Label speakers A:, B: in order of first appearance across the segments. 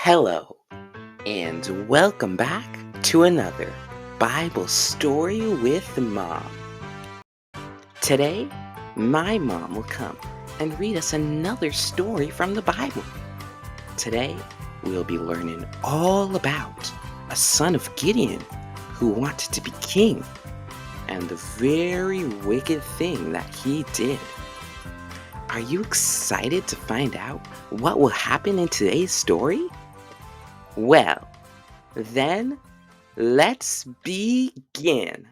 A: Hello, and welcome back to another Bible story with Mom. Today, my mom will come and read us another story from the Bible. Today, we'll be learning all about a son of Gideon who wanted to be king and the very wicked thing that he did. Are you excited to find out what will happen in today's story? Well, then let's begin.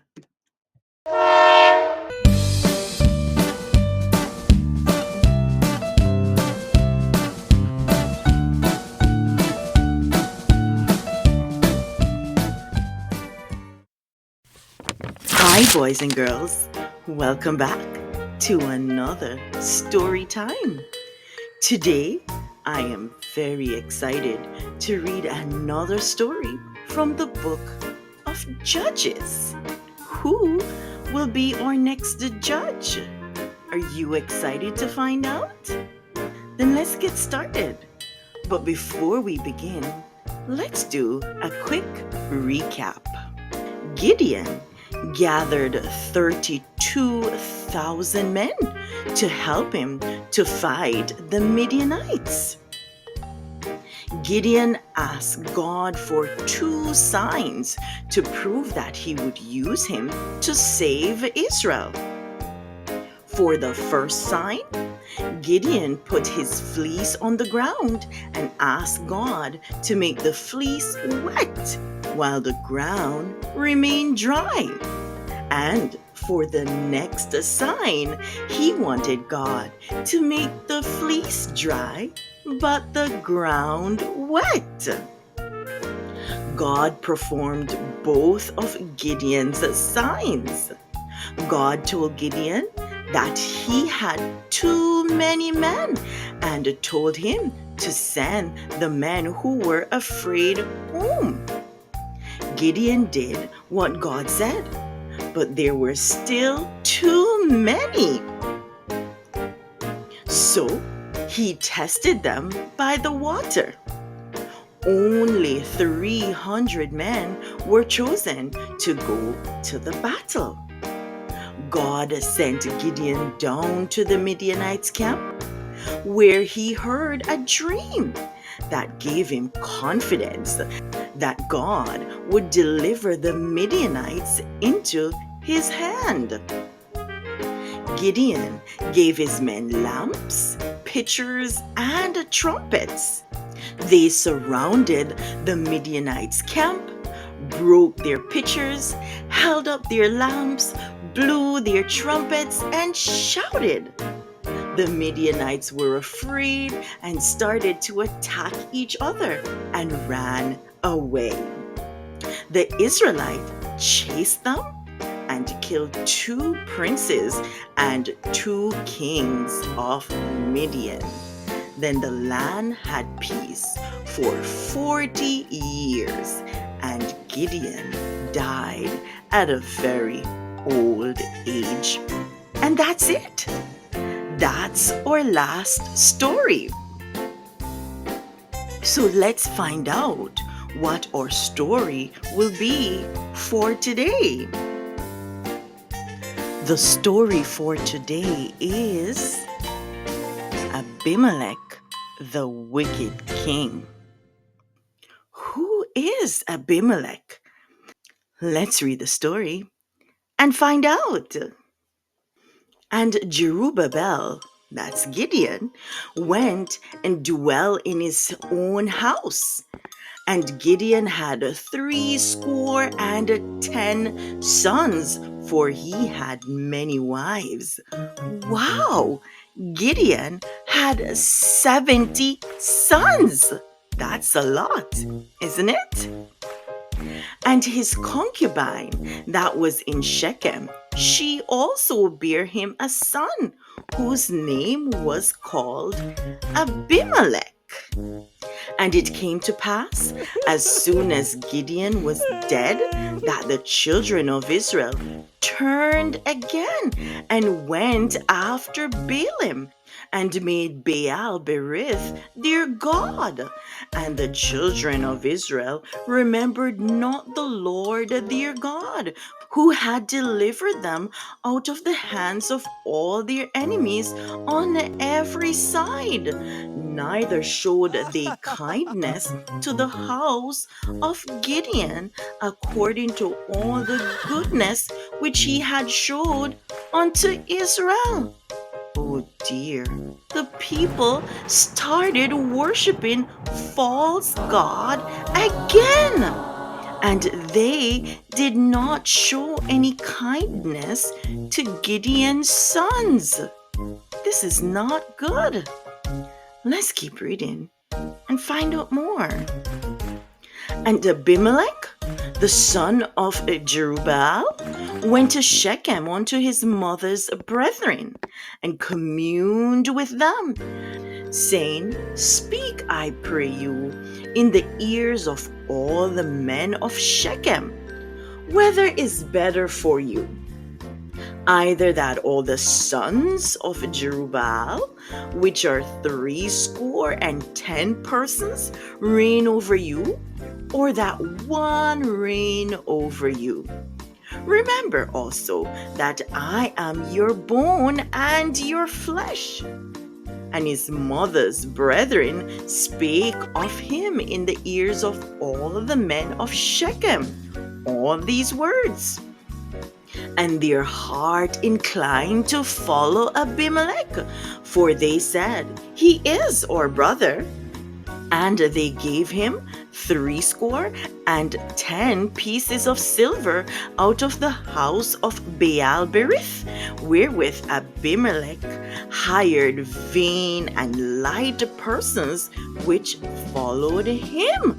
B: Hi, boys and girls. Welcome back to another story time. Today, I am very excited to read another story from the book of Judges. Who will be our next judge? Are you excited to find out? Then let's get started. But before we begin, let's do a quick recap. Gideon gathered 32,000 men to help him to fight the Midianites. Gideon asked God for two signs to prove that he would use him to save Israel. For the first sign, Gideon put his fleece on the ground and asked God to make the fleece wet while the ground remained dry. And for the next sign, he wanted God to make the fleece dry but the ground wet. God performed both of Gideon's signs. God told Gideon that he had too many men and told him to send the men who were afraid home. Gideon did what God said, but there were still too many. So he tested them by the water. Only 300 men were chosen to go to the battle. God sent Gideon down to the Midianites' camp, where he heard a dream that gave him confidence that God would deliver the Midianites into his hand. Gideon gave his men lamps, pitchers, and trumpets. They surrounded the Midianites' camp, broke their pitchers, held up their lamps, blew their trumpets, and shouted. The Midianites were afraid and started to attack each other and ran away. The Israelites chased them and killed 2 princes and 2 kings of Midian. Then the land had peace for 40 years, and Gideon died at a very old age. And that's it. That's our last story. So let's find out what our story will be for today. The story for today is Abimelech, the wicked king. Who is Abimelech? Let's read the story and find out. And Jerubbaal, that's Gideon, went and dwelt in his own house. And Gideon had 70 sons, for he had many wives. Wow! Gideon had 70 sons. That's a lot, isn't it? And his concubine that was in Shechem, she also bare him a son, whose name was called Abimelech. And it came to pass, as soon as Gideon was dead, that the children of Israel turned again and went after Baalim and made Baal Berith their god. And the children of Israel remembered not the Lord their God, who had delivered them out of the hands of all their enemies on every side. Neither showed they kindness to the house of Gideon according to all the goodness which he had showed unto Israel. Oh dear. The people started worshiping false God again. And they did not show any kindness to Gideon's sons. This is not good. Let's keep reading and find out more. And Abimelech, the son of Jerubbaal, went to Shechem unto his mother's brethren, and communed with them, saying, Speak, I pray you, in the ears of all the men of Shechem, whether is better for you, either that all the sons of Jerubbaal, which are 60 persons, reign over you, or that one reign over you. Remember also that I am your bone and your flesh. And his mother's brethren spake of him in the ears of all the men of Shechem all these words. And their heart inclined to follow Abimelech, for they said, He is our brother. And they gave him 60 pieces of silver out of the house of Baal Berith, wherewith Abimelech hired vain and light persons which followed him.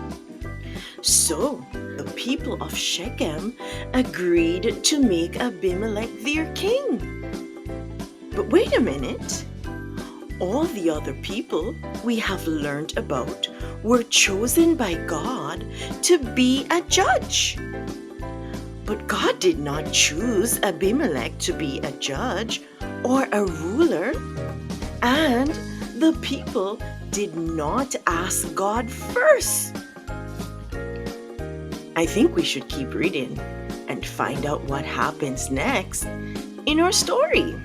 B: So the people of Shechem agreed to make Abimelech their king. But wait a minute. All the other people we have learned about were chosen by God to be a judge. But God did not choose Abimelech to be a judge or a ruler, and the people did not ask God first. I think we should keep reading and find out what happens next in our story.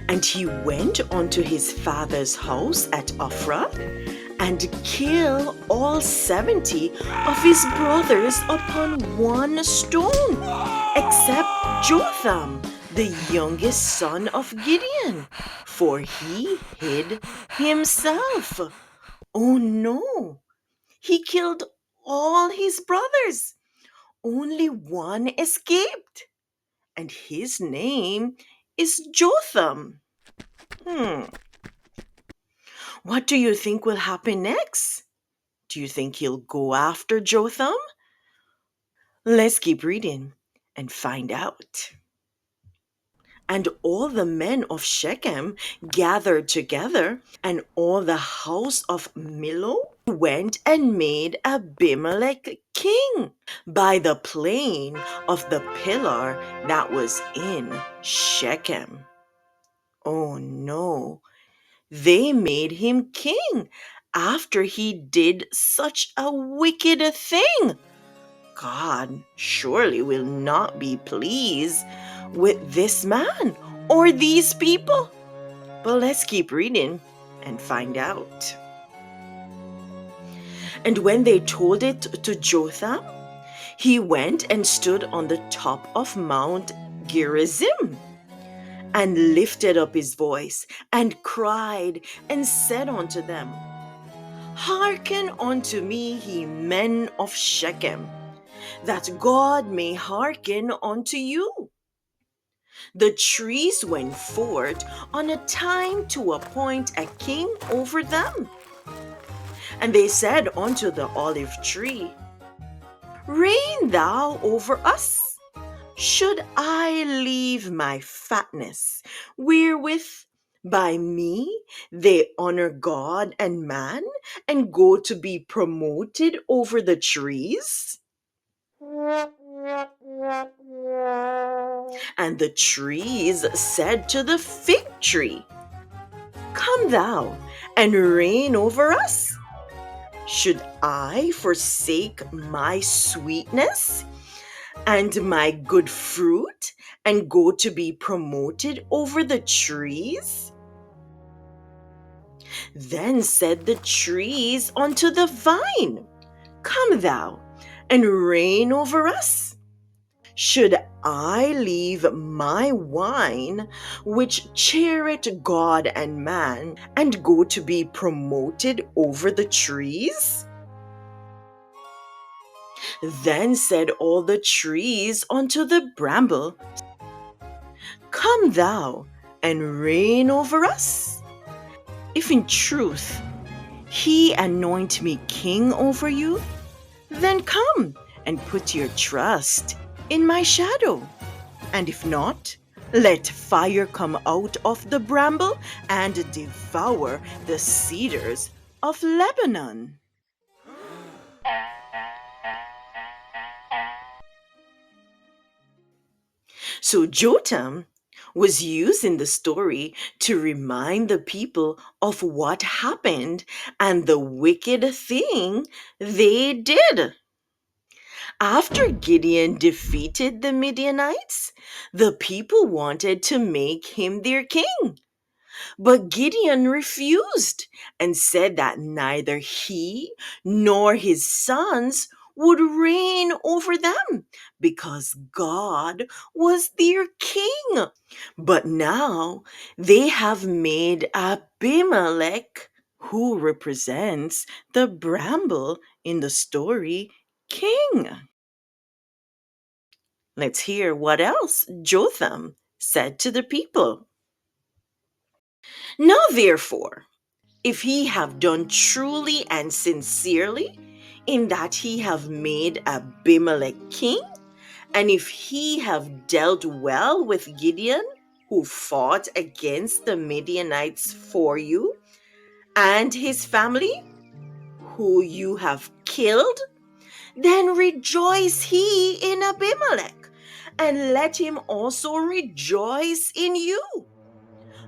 B: And he went unto his father's house at Ophrah, and killed all 70 of his brothers upon one stone, except Jotham, the youngest son of Gideon, for he hid himself. Oh no! He killed all his brothers. Only one escaped, and his name is Jotham. What do you think will happen next? Do you think he'll go after Jotham? Let's keep reading and find out. And all the men of Shechem gathered together, and all the house of Millo went and made Abimelech king by the plain of the pillar that was in Shechem. Oh no, they made him king after he did such a wicked thing. God surely will not be pleased with this man or these people. But let's keep reading and find out. And when they told it to Jotham, he went and stood on the top of Mount Gerizim, and lifted up his voice, and cried, and said unto them, Hearken unto me, ye men of Shechem, that God may hearken unto you. The trees went forth on a time to appoint a king over them. And they said unto the olive tree, Reign thou over us. Should I leave my fatness, wherewith by me they honor God and man, and go to be promoted over the trees? And the trees said to the fig tree, "Come thou and reign over us. Should I forsake my sweetness and my good fruit and go to be promoted over the trees?" Then said the trees unto the vine, "Come thou and reign over us. Should I leave my wine, which cheereth God and man, and go to be promoted over the trees?" Then said all the trees unto the bramble, "Come thou and reign over us. If in truth he anoint me king over you, then come and put your trust in my shadow. And if not, let fire come out of the bramble and devour the cedars of Lebanon." So Jotham was using the story to remind the people of what happened and the wicked thing they did. After Gideon defeated the Midianites, the people wanted to make him their king. But Gideon refused and said that neither he nor his sons would reign over them because God was their king. But now they have made Abimelech, who represents the bramble in the story, king. Let's hear what else Jotham said to the people. "Now therefore, if he have done truly and sincerely, in that he have made Abimelech king, and if he have dealt well with Gideon, who fought against the Midianites for you, and his family, who you have killed, then rejoice he in Abimelech, and let him also rejoice in you.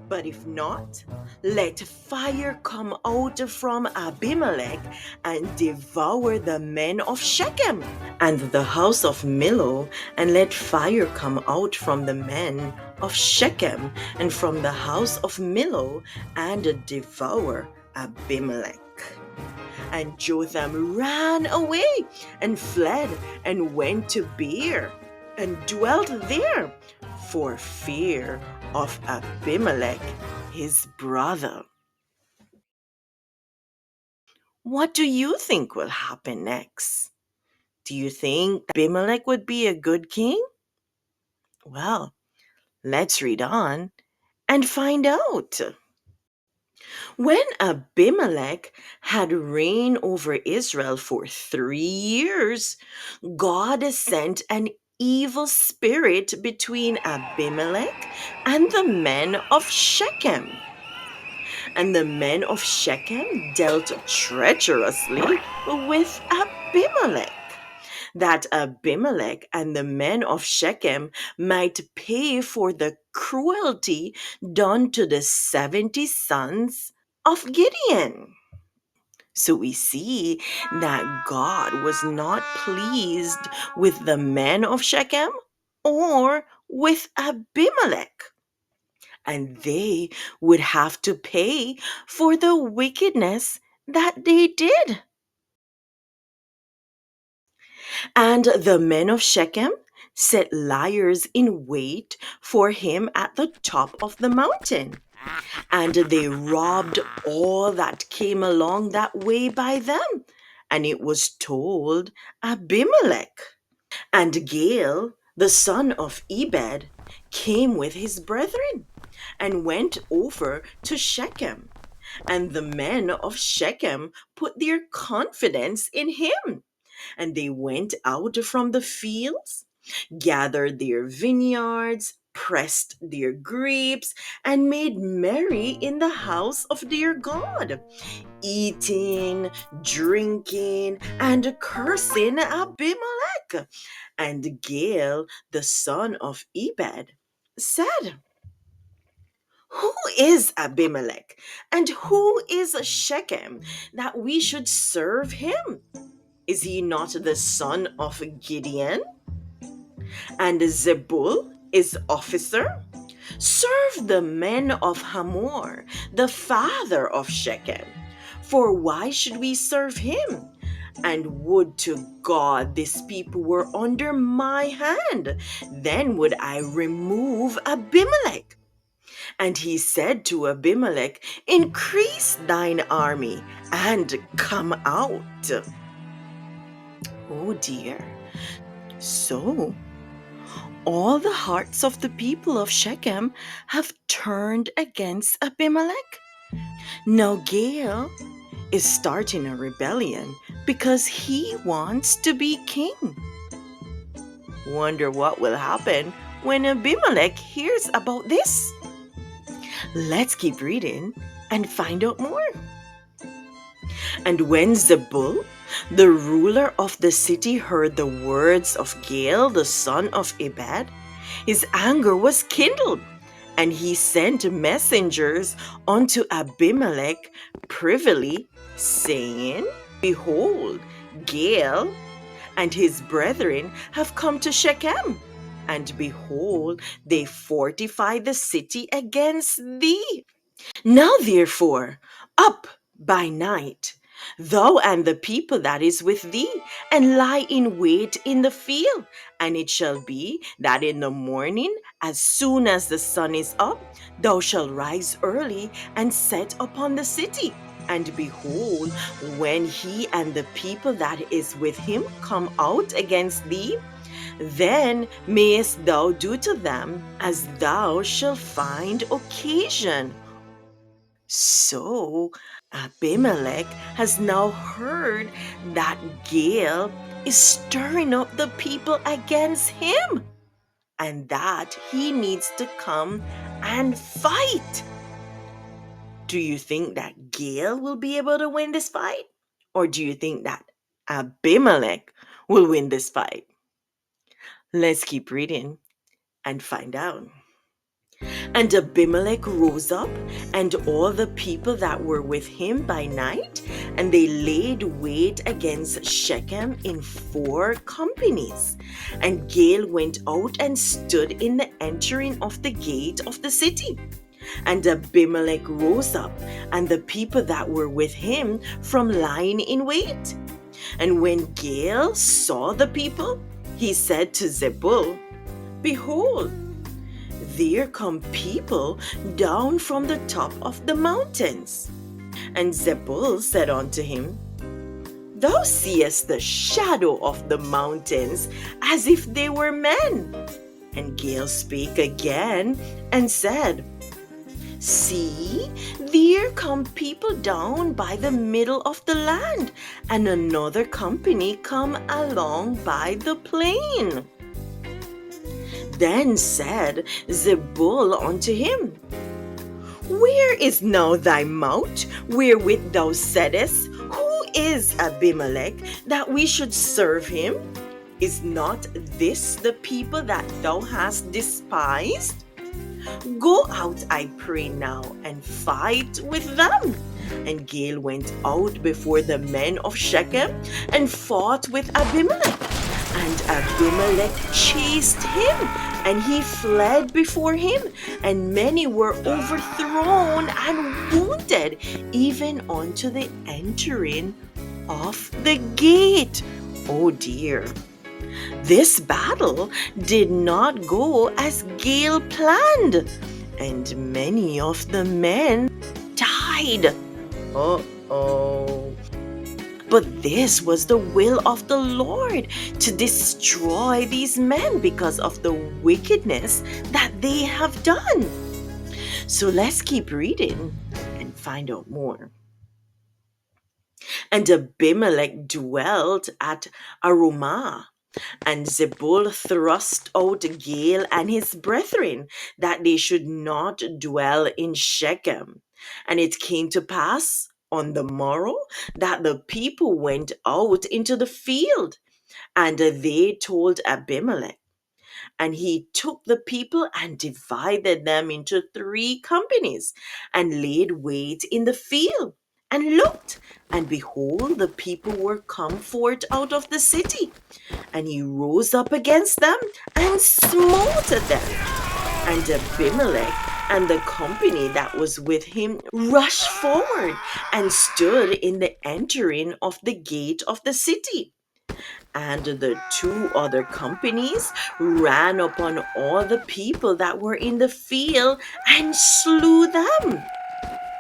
B: But if not, let fire come out from Abimelech and devour the men of Shechem and the house of Millo, and let fire come out from the men of Shechem and from the house of Millo and devour Abimelech." And Jotham ran away and fled and went to Beer and dwelt there for fear of Abimelech, his brother. What do you think will happen next? Do you think Abimelech would be a good king? Well, let's read on and find out. When Abimelech had reigned over Israel for 3 years, God sent an evil spirit between Abimelech and the men of Shechem. And the men of Shechem dealt treacherously with Abimelech, that Abimelech and the men of Shechem might pay for the cruelty done to the 70 sons of Gideon. So we see that God was not pleased with the men of Shechem or with Abimelech, and they would have to pay for the wickedness that they did. And the men of Shechem set liars in wait for him at the top of the mountain, and they robbed all that came along that way by them. And it was told Abimelech. And Gael, the son of Ebed, came with his brethren and went over to Shechem. And the men of Shechem put their confidence in him. And they went out from the fields, gathered their vineyards, pressed their grapes, and made merry in the house of their God, eating, drinking, and cursing Abimelech. And Gael, the son of Ebed, said, "Who is Abimelech, and who is Shechem, that we should serve him? Is he not the son of Gideon? And Zebul is officer? Serve the men of Hamor, the father of Shechem. For why should we serve him? And would to God this people were under my hand, then would I remove Abimelech." And he said to Abimelech, "Increase thine army and come out." Oh dear. So all the hearts of the people of Shechem have turned against Abimelech. Now Gael is starting a rebellion because he wants to be king. Wonder what will happen when Abimelech hears about this. Let's keep reading and find out more. And when Zebul, the ruler of the city, heard the words of Gael, the son of Ebed, his anger was kindled, and he sent messengers unto Abimelech privily, saying, "Behold, Gael and his brethren have come to Shechem, and behold, they fortify the city against thee. Now therefore, up by night, thou and the people that is with thee, and lie in wait in the field. And it shall be that in the morning, as soon as the sun is up, thou shalt rise early and set upon the city. And behold, when he and the people that is with him come out against thee, then mayest thou do to them as thou shalt find occasion." So Abimelech has now heard that Gael is stirring up the people against him and that he needs to come and fight. Do you think that Gael will be able to win this fight? Or do you think that Abimelech will win this fight? Let's keep reading and find out. And Abimelech rose up, and all the people that were with him by night, and they laid wait against Shechem in 4 companies. And Gael went out and stood in the entering of the gate of the city. And Abimelech rose up, and the people that were with him from lying in wait. And when Gael saw the people, he said to Zebul, "Behold, there come people down from the top of the mountains." And Zebul said unto him, "Thou seest the shadow of the mountains as if they were men." And Gael spake again and said, "See, there come people down by the middle of the land, and another company come along by the plain." Then said Zebul unto him, "Where is now thy mouth, wherewith thou saidest, Who is Abimelech, that we should serve him? Is not this the people that thou hast despised? Go out, I pray now, and fight with them." And Gael went out before the men of Shechem and fought with Abimelech. And Abimelech chased him, and he fled before him, and many were overthrown and wounded, even unto the entering of the gate. Oh dear. This battle did not go as Gael planned, and many of the men died. Uh-oh. But this was the will of the Lord, to destroy these men because of the wickedness that they have done. So let's keep reading and find out more. And Abimelech dwelt at Arumah, and Zebul thrust out Gael and his brethren, that they should not dwell in Shechem. And it came to pass on the morrow that the people went out into the field, And they told Abimelech, and he took the people and divided them into three companies and laid wait in the field and looked. And behold, the people were come forth out of the city. And he rose up against them and smote them. And Abimelech and the company that was with him rushed forward and stood in the entering of the gate of the city. And the two other companies ran upon all the people that were in the field and slew them.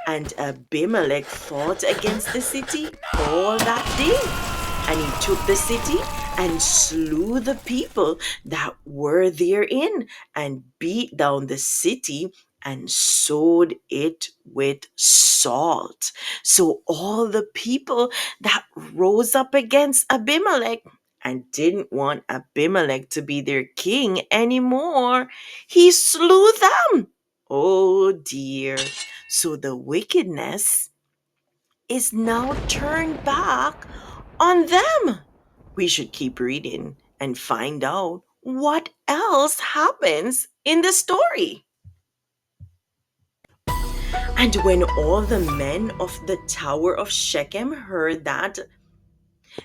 B: And Abimelech fought against the city all that day. And he took the city and slew the people that were therein, and beat down the city and sowed it with salt. So all the people that rose up against Abimelech and didn't want Abimelech to be their king anymore, he slew them. Oh dear. So the wickedness is now turned back on them. We should keep reading and find out what else happens in the story. And when all the men of the tower of Shechem heard that,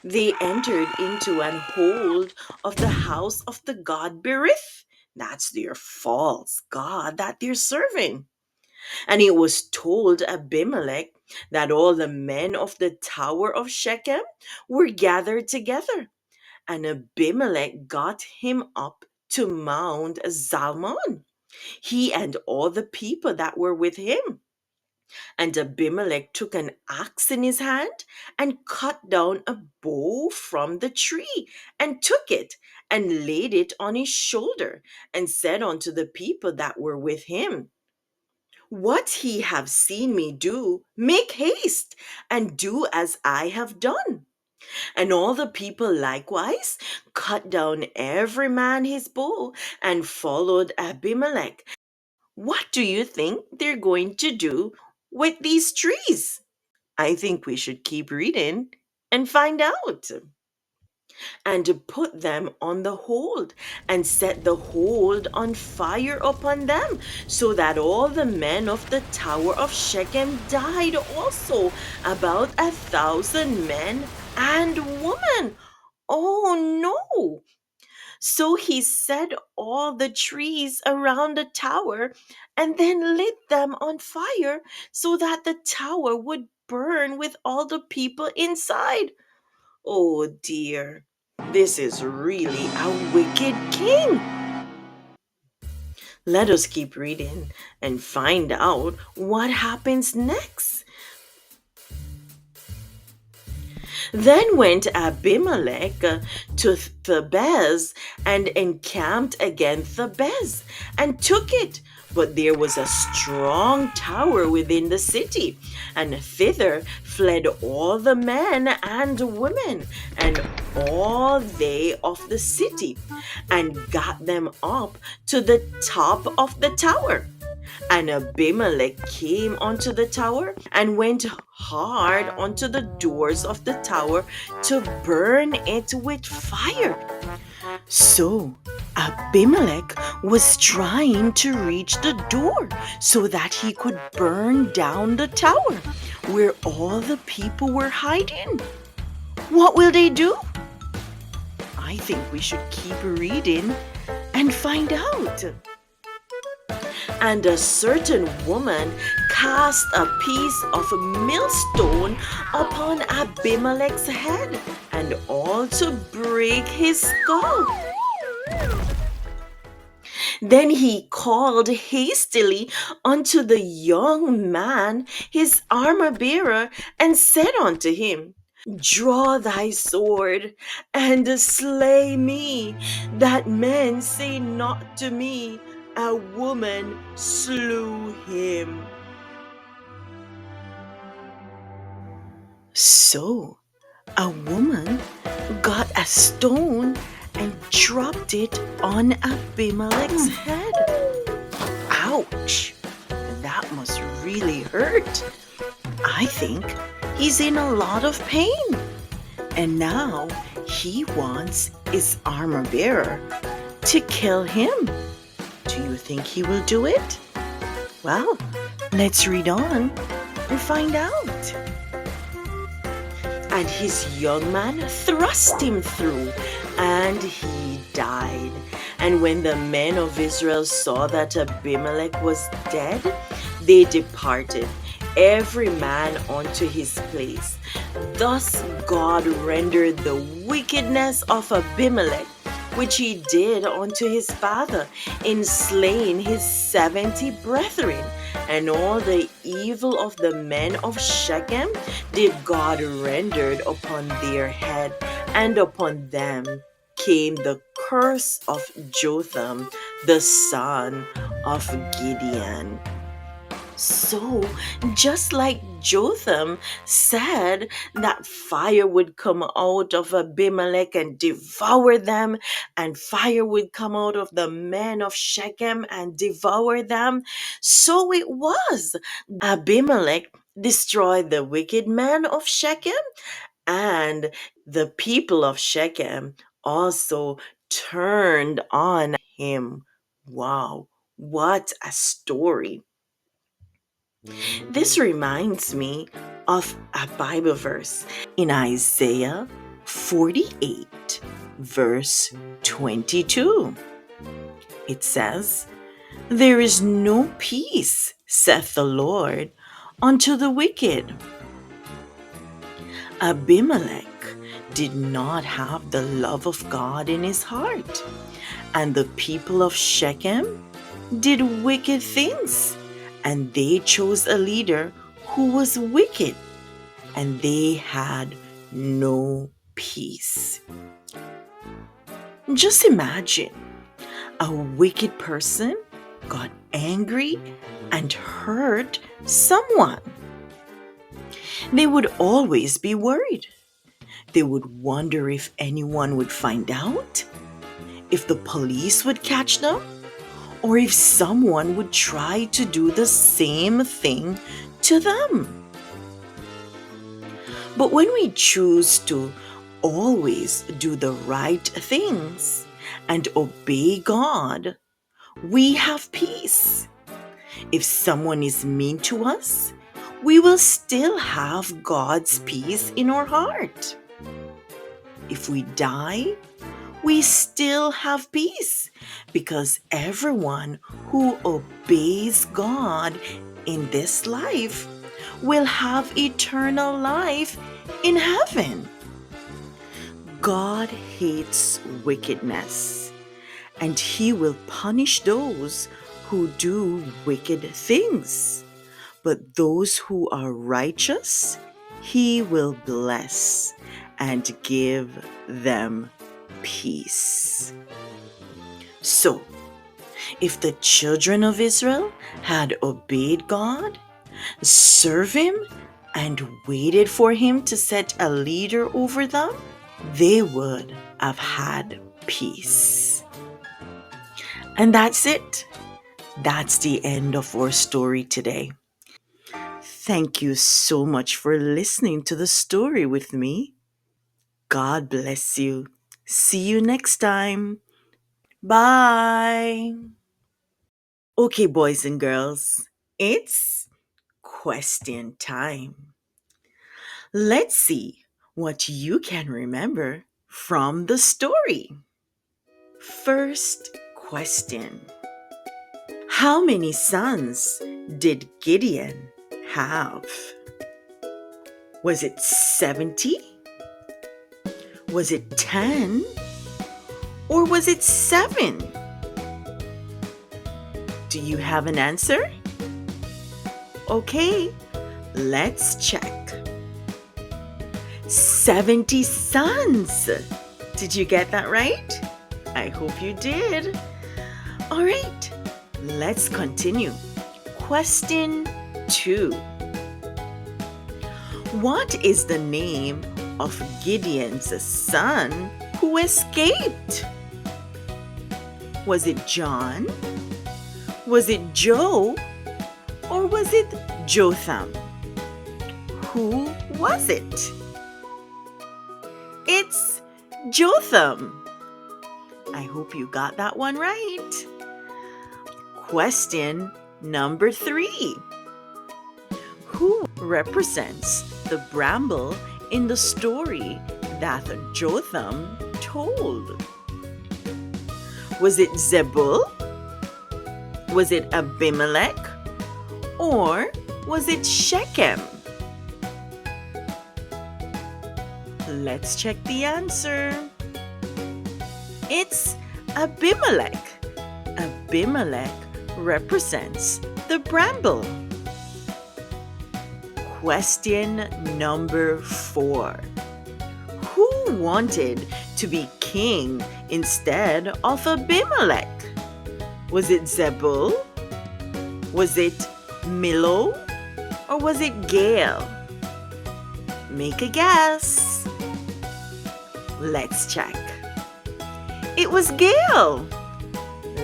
B: they entered into an hold of the house of the god Berith. That's their false god that they're serving. And it was told Abimelech that all the men of the tower of Shechem were gathered together. And Abimelech got him up to Mount Zalmon, he and all the people that were with him. And Abimelech took an axe in his hand and cut down a bow from the tree and took it and laid it on his shoulder and said unto the people that were with him, what ye have seen me do, make haste and do as I have done. And all the people likewise cut down every man his bow and followed Abimelech. What do you think they're going to do with these trees? I think we should keep reading and find out. And to put them on the hold, and set the hold on fire upon them, so that all the men of the tower of Shechem died also, about 1,000 men and women. Oh no! So he set all the trees around the tower and then lit them on fire so that the tower would burn with all the people inside. Oh dear, this is really a wicked king. Let us keep reading and find out what happens next. Then went Abimelech to Thebez and encamped against Thebez and took it. But there was a strong tower within the city, and thither fled all the men and women and all they of the city, and got them up to the top of the tower. And Abimelech came unto the tower and went hard unto the doors of the tower to burn it with fire. So Abimelech was trying to reach the door so that he could burn down the tower where all the people were hiding. What will they do? I think we should keep reading and find out. And a certain woman cast a piece of millstone upon Abimelech's head, and all to break his skull. Then he called hastily unto the young man, his armor bearer, and said unto him, draw thy sword and slay me, that men say not to me, a woman slew him. So a woman got a stone and dropped it on Abimelech's head. Ouch! That must really hurt. I think he's in a lot of pain. And now he wants his armor bearer to kill him. Do you think he will do it? Well, let's read on and find out. And his young man thrust him through, and he died. And when the men of Israel saw that Abimelech was dead, they departed, every man unto his place. Thus God rendered the wickedness of Abimelech, which he did unto his father, in slaying his 70 brethren. And all the evil of the men of Shechem did God rendered upon their head, and upon them came the curse of Jotham, the son of Gideon. So, just like Jotham said that fire would come out of Abimelech and devour them, and fire would come out of the men of Shechem and devour them, so it was. Abimelech destroyed the wicked men of Shechem, and the people of Shechem also turned on him. Wow, what a story! This reminds me of a Bible verse in Isaiah 48, verse 22. It says, "There is no peace, saith the Lord, unto the wicked." Abimelech did not have the love of God in his heart, and the people of Shechem did wicked things, and they chose a leader who was wicked, and they had no peace. Just imagine a wicked person got angry and hurt someone. They would always be worried. They would wonder if anyone would find out, if the police would catch them, or if someone would try to do the same thing to them. But when we choose to always do the right things and obey God, we have peace. If someone is mean to us, we will still have God's peace in our heart. If we die, we still have peace, because everyone who obeys God in this life will have eternal life in heaven. God hates wickedness, and he will punish those who do wicked things. But those who are righteous, he will bless and give them peace. So, if the children of Israel had obeyed God, served him, and waited for him to set a leader over them, they would have had peace. And that's it. That's the end of our story today. Thank you so much for listening to the story with me. God bless you. See you next time. Bye. Okay, boys and girls, it's question time. Let's see what you can remember from the story. First question: how many sons did Gideon have? Was it 70? Was it 10? Or was it 7? Do you have an answer? Okay, let's check. 70 sons. Did you get that right? I hope you did. All right, let's continue. Question 2. What is the name of Gideon's son who escaped? Was it John? Was it Joe? Or was it Jotham? Who was it? It's Jotham. I hope you got that one right. Question number 3. Who represents the bramble in the story that Jotham told? Was it Zebul? Was it Abimelech? Or was it Shechem? Let's check the answer. It's Abimelech. Abimelech represents the bramble. Question number 4. Who wanted to be king instead of Abimelech? Was it Zebul? Was it Milo? Or was it Gael? Make a guess. Let's check. It was Gael.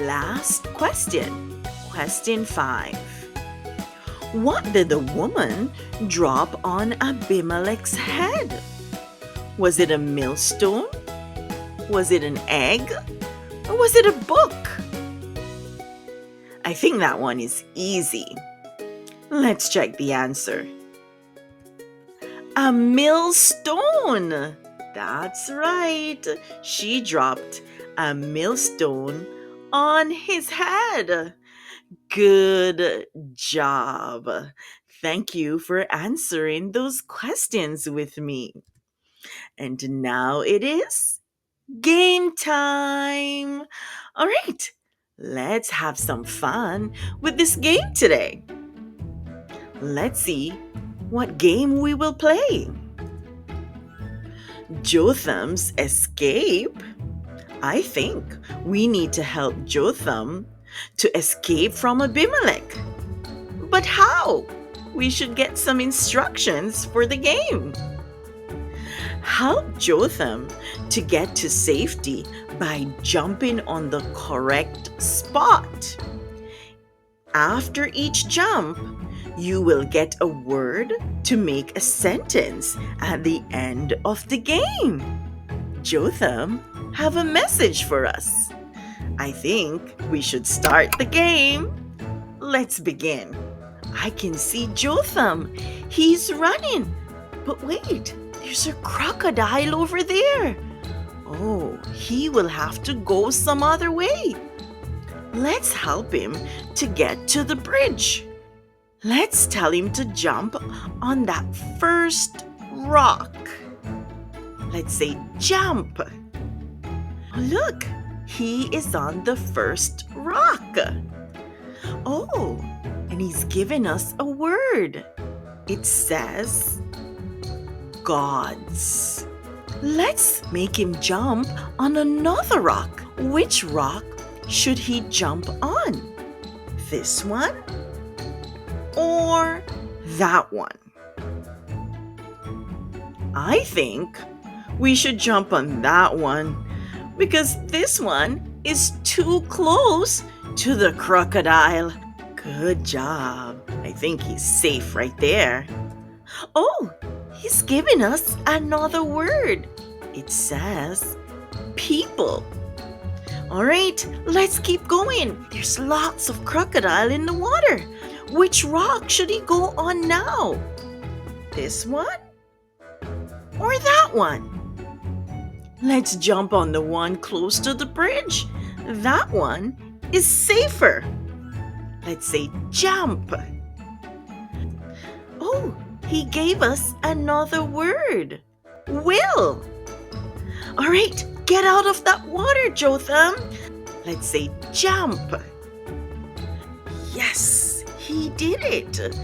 B: Last question. Question 5. What did the woman drop on Abimelech's head? Was it a millstone? Was it an egg? Or was it a book? I think that one is easy. Let's check the answer. A millstone! That's right. She dropped a millstone on his head. Good job. Thank you for answering those questions with me. And now it is game time. All right, let's have some fun with this game today. Let's see what game we will play. Jotham's escape. I think we need to help Jotham to escape from Abimelech. But how? We should get some instructions for the game. Help Jotham to get to safety by jumping on the correct spot. After each jump, you will get a word to make a sentence at the end of the game. Jotham have a message for us. I think we should start the game. Let's begin. I can see Jotham. He's running. But wait, there's a crocodile over there. Oh, he will have to go some other way. Let's help him to get to the bridge. Let's tell him to jump on that first rock. Let's say jump. Look, he is on the first rock. Oh, and he's given us a word. It says gods. Let's make him jump on another rock. Which rock should he jump on? This one or that one? I think we should jump on that one because this one is too close to the crocodile. Good job. I think he's safe right there. Oh, he's giving us another word. It says people. All right, let's keep going. There's lots of crocodile in the water. Which rock should he go on now? This one or that one? Let's jump on the one close to the bridge. That one is safer. Let's say jump. Oh, he gave us another word. Will. All right, get out of that water, Jotham. Let's say jump. Yes, he did it.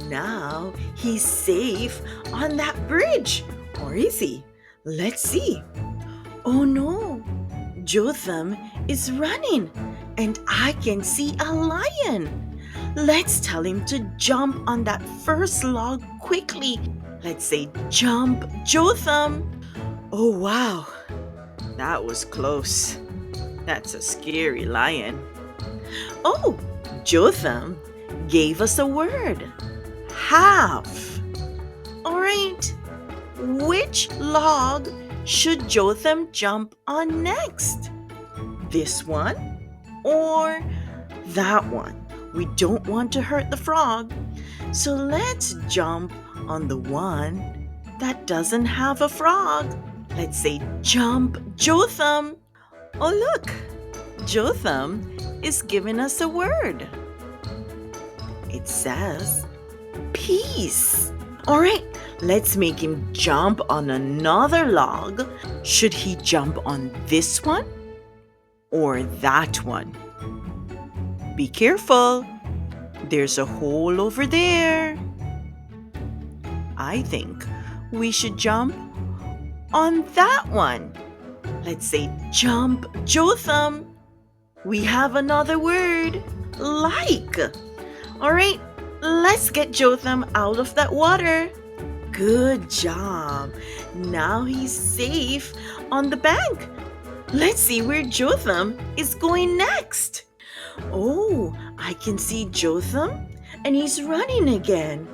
B: Now he's safe on that bridge. Or is he? Let's see. Oh no, Jotham is running and I can see a lion. Let's tell him to jump on that first log quickly. Let's say jump, Jotham. Oh wow, that was close. That's a scary lion. Oh, Jotham gave us a word. Half. All right, which log should Jotham jump on next? This one or that one? We don't want to hurt the frog. So let's jump on the one that doesn't have a frog. Let's say jump Jotham. Oh, look, Jotham is giving us a word. It says peace. All right, let's make him jump on another log. Should he jump on this one or that one? Be careful. There's a hole over there. I think we should jump on that one. Let's say jump Jotham. We have another word, like. All right, let's get Jotham out of that water. Good job. Now he's safe on the bank. Let's see where Jotham is going next. Oh, I can see Jotham and he's running again.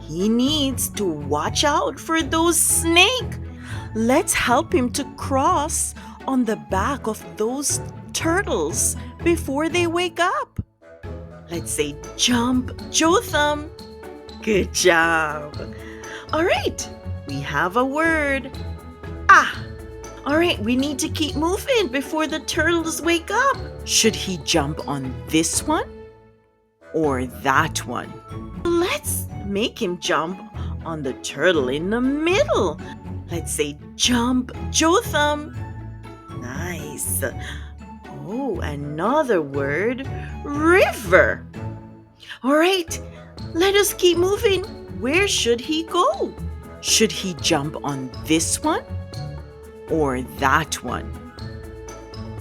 B: He needs to watch out for those snakes. Let's help him to cross on the back of those turtles before they wake up. Let's say jump Jotham. Good job. All right, we have a word. Ah! All right, we need to keep moving before the turtles wake up. Should he jump on this one or that one? Let's make him jump on the turtle in the middle. Let's say jump Jotham. Nice. Oh, another word, river. All right, let us keep moving. Where should he go? Should he jump on this one or that one?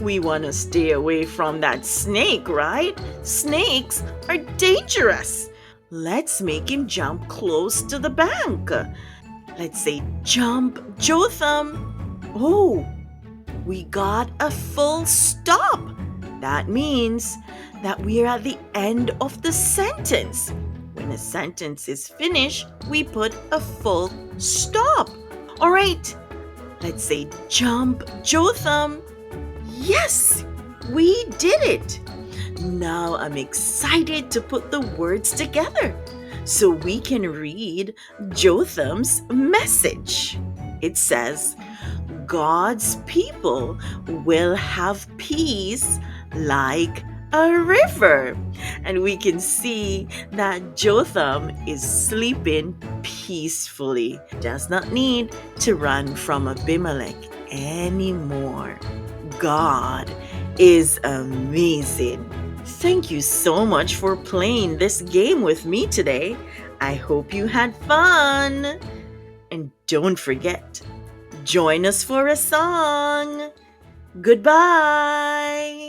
B: We want to stay away from that snake, right? Snakes are dangerous. Let's make him jump close to the bank. Let's say jump Jotham. Oh, we got a full stop. That means that we are at the end of the sentence. When a sentence is finished, we put a full stop. All right, let's say jump Jotham. Yes, we did it. Now I'm excited to put the words together so we can read Jotham's message. It says, God's people will have peace like a river. And we can see that Jotham is sleeping peacefully. Does not need to run from Abimelech anymore. God is amazing. Thank you so much for playing this game with me today. I hope you had fun. And don't forget, join us for a song. Goodbye.